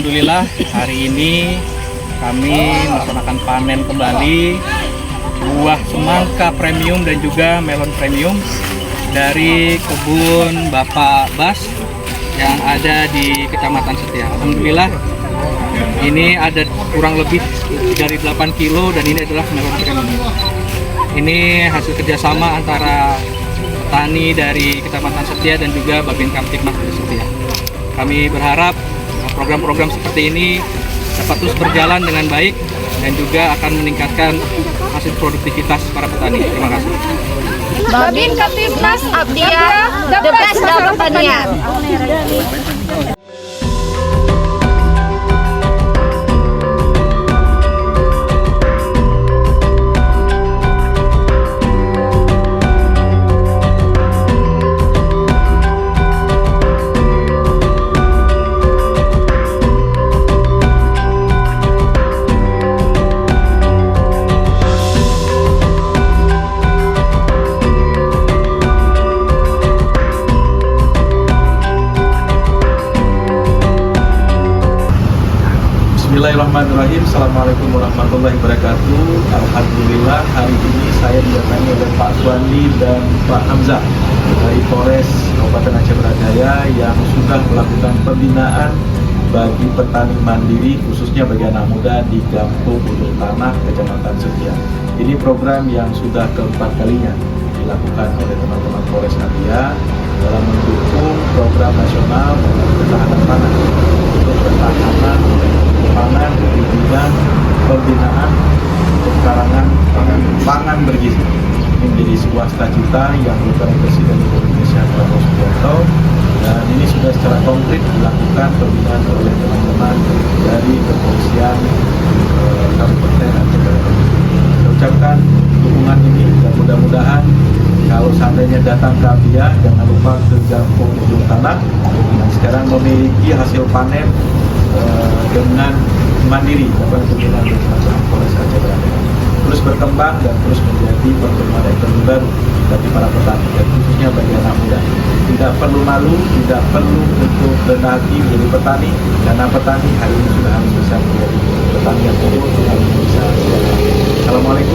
Alhamdulillah hari ini kami melaksanakan panen kembali buah semangka premium dan juga melon premium dari kebun Bapak Bas yang ada di Kecamatan Setia. Alhamdulillah ini ada kurang lebih dari 8 kilo dan ini adalah melon premium. Ini hasil kerjasama antara petani dari Kecamatan Setia dan juga Babin Kamtibmas dari Setia. Kami berharap program-program seperti ini dapat terus berjalan dengan baik dan juga akan meningkatkan hasil produktivitas para petani. Terima kasih. Babin Kamtibmas Abdia, the best dalam pertanian. Bismillahirrahmanirrahim. Assalamualaikum warahmatullahi wabarakatuh. Alhamdulillah hari ini saya didatangi oleh Pak Suwandi dan Pak Hamzah dari Polres Kabupaten Aceh Jaya yang sudah melakukan pembinaan bagi petani mandiri khususnya bagi anak muda di Kampung Ujung Tanah, Kecamatan Setia. Ini program yang sudah keempat kalinya dilakukan oleh teman-teman Polres Setia dalam mendukung program nasional ketahanan pangan untuk ketahanan pangan di bidang pembinaan pekarangan pangan bergizi. Ini menjadi sebuah cita-cita yang dilakukan Presiden Indonesia Prabowo Subianto dan ini sudah secara konkret dilakukan pembinaan oleh teman-teman dari kepolisian Kabupaten Aceh. Saya ucapkan dukungan ini dan mudah-mudahan kalau seandainya datang ke Abia jangan lupa ke Kampung Ujung Tanah yang sekarang memiliki hasil panen dengan mandiri dapat pembinaan dari Polres Aceh terus berkembang dan terus menjadi pertumbuhan ekonomi baru bagi para petani dan khususnya bagi anak muda. Tidak perlu malu, tidak perlu untuk rendah hati menjadi petani karena petani hari ini sudah harus bisa menjadi petani yang unggul, harus bisa. Assalamualaikum.